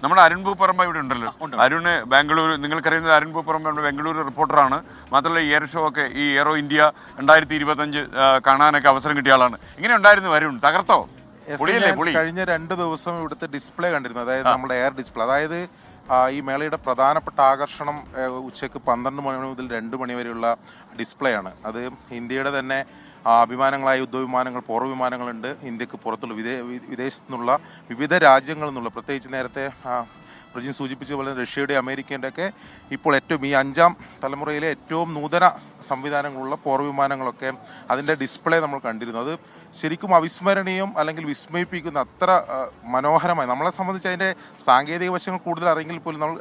നമ്മുടെ അരുൺ പൂപ്പറമ്പ ഇവിടെ ഉണ്ടല്ലോ. അരുണ് ബാംഗ്ലൂർ, നിങ്ങൾക്കറിയുന്നത് അരുൺ പൂപ്പറമ്പ ബാംഗ്ലൂർ റിപ്പോർട്ടറാണ്. മാത്രമല്ല ഈ എയർ ഷോ ഒക്കെ, ഈ എയറോ ഇന്ത്യ 2025 കാണാനൊക്കെ അവസരം കിട്ടിയ ആളാണ്. ഇങ്ങനെ ഉണ്ടായിരുന്നു അരുൺ, തകർത്തോ? കഴിഞ്ഞ 2 ദിവസം ഇവിടുത്തെ ഡിസ്പ്ലേ കണ്ടിരുന്നു, അതായത് നമ്മുടെ എയർ ഡിസ്പ്ലേ. അതായത് ഈ മേളയുടെ പ്രധാനപ്പെട്ട ആകർഷണം ഉച്ചയ്ക്ക് 12 മണി മുതൽ 2 മണി വരെയുള്ള ഡിസ്പ്ലേ ആണ്. അത് ഇന്ത്യയുടെ തന്നെ വിമാനങ്ങളായ യുദ്ധവിമാനങ്ങൾ, പോർവിമാനങ്ങളുണ്ട്, ഇന്ത്യക്ക് പുറത്തുള്ള വിദേശത്തു നിന്നുള്ള വിവിധ രാജ്യങ്ങളിൽ നിന്നുള്ള, പ്രത്യേകിച്ച് നേരത്തെ പ്രജിൻ സൂചിപ്പിച്ച പോലെ റഷ്യയുടെ അമേരിക്കേൻ്റെ ഒക്കെ ഇപ്പോൾ ഏറ്റവും ഈ 5ാം തലമുറയിലെ ഏറ്റവും നൂതന സംവിധാനങ്ങളുള്ള പോർവിമാനങ്ങളൊക്കെ അതിൻ്റെ ഡിസ്പ്ലേ നമ്മൾ കണ്ടിരുന്നു. അത് ശരിക്കും അവിസ്മരണീയം, അല്ലെങ്കിൽ വിസ്മയിപ്പിക്കുന്ന അത്ര മനോഹരമായി. നമ്മളെ സംബന്ധിച്ച് അതിൻ്റെ സാങ്കേതിക വശങ്ങൾ കൂടുതൽ അറിയെങ്കിൽ പോലും നമ്മൾ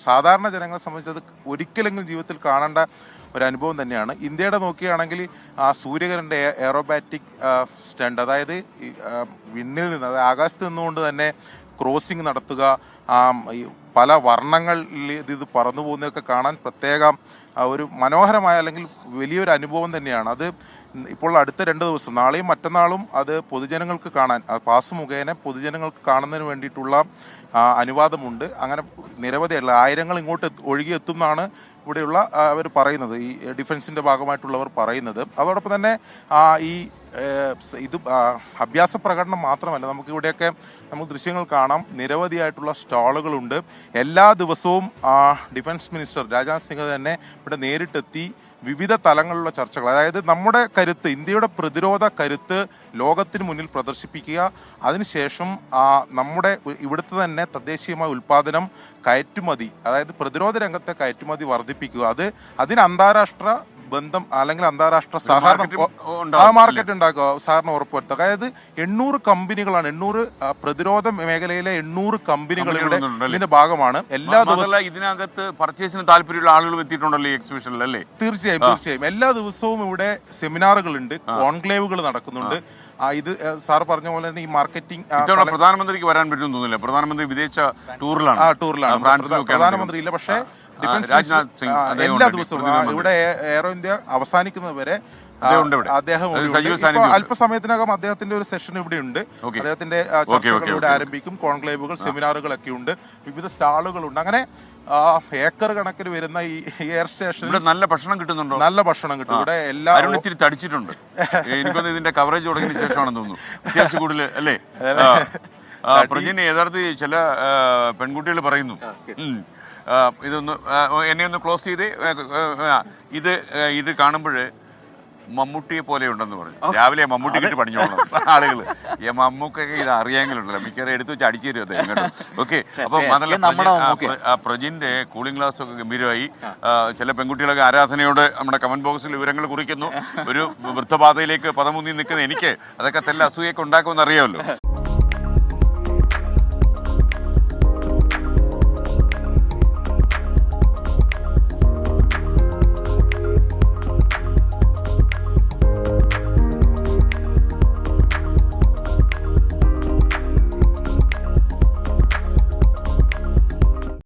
സാധാരണ ജനങ്ങളെ സംബന്ധിച്ച് അത് ഒരിക്കലെങ്കിലും ജീവിതത്തിൽ കാണേണ്ട ഒരു അനുഭവം തന്നെയാണ്. ഇന്ത്യയുടെ നോക്കുകയാണെങ്കിൽ സൂര്യകിരൻ്റെ എയറോബാറ്റിക് സ്റ്റണ്ട്, അതായത് വിണ്ണിൽ നിന്ന്, അതായത് ആകാശത്ത് നിന്നുകൊണ്ട് തന്നെ ക്രോസിംഗ് നടത്തുക, പല വർണ്ണങ്ങളിൽ ഇത് പറന്നു പോകുന്നതൊക്കെ കാണാൻ പ്രത്യേകം ഒരു മനോഹരമായ, അല്ലെങ്കിൽ വലിയൊരു അനുഭവം തന്നെയാണ് അത്. ഇപ്പോൾ അടുത്ത 2 ദിവസം, നാളെയും മറ്റന്നാളും അത് പൊതുജനങ്ങൾക്ക് കാണാൻ, പാസ് മുഖേന പൊതുജനങ്ങൾക്ക് കാണുന്നതിന് വേണ്ടിയിട്ടുള്ള അനുവാദമുണ്ട്. അങ്ങനെ നിരവധിയുള്ള ആയിരങ്ങൾ ഇങ്ങോട്ട് ഒഴുകിയെത്തും എന്നാണ് ഇവിടെയുള്ള അവർ പറയുന്നത്, ഈ ഡിഫൻസിൻ്റെ ഭാഗമായിട്ടുള്ളവർ പറയുന്നത്. അതോടൊപ്പം തന്നെ ഈ ഇത് അഭ്യാസ പ്രകടനം മാത്രമല്ല, നമുക്കിവിടെയൊക്കെ നമുക്ക് ദൃശ്യങ്ങൾ കാണാം, നിരവധിയായിട്ടുള്ള സ്റ്റാളുകളുണ്ട്. എല്ലാ ദിവസവും ഡിഫൻസ് മിനിസ്റ്റർ രാജ്നാഥ് സിംഗ് തന്നെ ഇവിടെ നേരിട്ടെത്തി വിവിധ തലങ്ങളിലുള്ള ചർച്ചകൾ, അതായത് നമ്മുടെ കരുത്ത്, ഇന്ത്യയുടെ പ്രതിരോധ കരുത്ത് ലോകത്തിന് മുന്നിൽ പ്രദർശിപ്പിക്കുക, അതിനുശേഷം നമ്മുടെ ഇവിടുത്തെ തന്നെ തദ്ദേശീയമായ ഉൽപ്പാദനം, കയറ്റുമതി, അതായത് പ്രതിരോധ രംഗത്തെ കയറ്റുമതി വർദ്ധിപ്പിക്കുക, അതിന് അന്താരാഷ്ട്ര ബന്ധം അല്ലെങ്കിൽ അന്താരാഷ്ട്ര മാർക്കറ്റ് ഉണ്ടാക്കുക, സഹകരണം ഉറപ്പുവരുത്തുക. അതായത് 800 കമ്പനികളാണ്, 800 പ്രതിരോധ മേഖലയിലെ 800 കമ്പനികൾ ഇവിടെ ഇതിന്റെ ഭാഗമാണ്. എല്ലാ ദിവസവും ഇതിനകത്ത് പർച്ചേസിന് താല്പര്യമുള്ള ആളുകൾ എത്തിയിട്ടുണ്ടല്ലോ ഈ എക്സിബിഷനിൽ, അല്ലേ? തീർച്ചയായും എല്ലാ ദിവസവും ഇവിടെ സെമിനാറുകളുണ്ട്, കോൺക്ലേവുകൾ നടക്കുന്നുണ്ട്. ഇത് സാർ പറഞ്ഞ പോലെ തന്നെ ഈ മാർക്കറ്റിംഗ് പ്രധാനമന്ത്രിക്ക് വരാൻ പറ്റുമെന്ന് തോന്നുന്നില്ല. പ്രധാനമന്ത്രി വിദേശ ടൂറിലാണ്. പ്രധാനമന്ത്രി ഇല്ല, പക്ഷേ എല്ലാ ദിവസവും ഇവിടെ എയറോ ഇന്ത്യ അവസാനിക്കുന്നത് വരെ അദ്ദേഹം അല്പസമയത്തിനകം അദ്ദേഹത്തിന്റെ ഒരു സെഷൻ ഇവിടെ ഉണ്ട്. അദ്ദേഹത്തിന്റെ ചർച്ചകൾ ഇവിടെ ആരംഭിക്കും. കോൺക്ലേവുകൾ, സെമിനാറുകളൊക്കെ ഉണ്ട്, വിവിധ സ്റ്റാളുകളുണ്ട്. അങ്ങനെ ഏക്കർ കണക്കിന് വരുന്ന ഈ എയർ സ്റ്റേഷനിൽ നല്ല ഭക്ഷണം കിട്ടുന്നുണ്ടോ? നല്ല ഭക്ഷണം കിട്ടും ഇവിടെ. എല്ലാവരും ഇത്തിരി തടിച്ചിട്ടുണ്ട്, എനിക്കൊന്ന് ഇതിന്റെ കവറേജ് തുടങ്ങിയ ശേഷമാണെന്ന് തോന്നുന്നു, അത്യാവശ്യം കൂടുതൽ, അല്ലേ? പ്രജിന് യഥാർത്ഥത്തിൽ ചില പെൺകുട്ടികൾ പറയുന്നു, എന്നെ ഒന്ന് ക്ലോസ് ചെയ്ത്, ഇത് കാണുമ്പോൾ മമ്മൂട്ടിയെ പോലെ ഉണ്ടെന്ന് പറഞ്ഞു. രാവിലെ മമ്മൂട്ടി കിട്ടി പണിഞ്ഞോളണം ആളുകൾ. മമ്മൂക്കൊക്കെ ഇത് അറിയാമെങ്കിലുണ്ടല്ലോ, മിക്കവാറും എടുത്ത് വെച്ച് അടിച്ചു തരും അദ്ദേഹം കേട്ടോ. ഓക്കെ, അപ്പം പ്രജിന്റെ കൂളിംഗ് ഗ്ലാസ് ഒക്കെ ഗംഭീരമായി. ചില പെൺകുട്ടികളൊക്കെ ആരാധനയോട് നമ്മുടെ കമന്റ് ബോക്സിൽ വിവരങ്ങൾ കുറിക്കുന്നു. ഒരു വൃത്തപാതയിലേക്ക് പദമുന്നി നിൽക്കുന്ന എനിക്ക് അതൊക്കെ തെല്ല അസൂയൊക്കെ ഉണ്ടാക്കുമെന്ന് അറിയാമല്ലോ.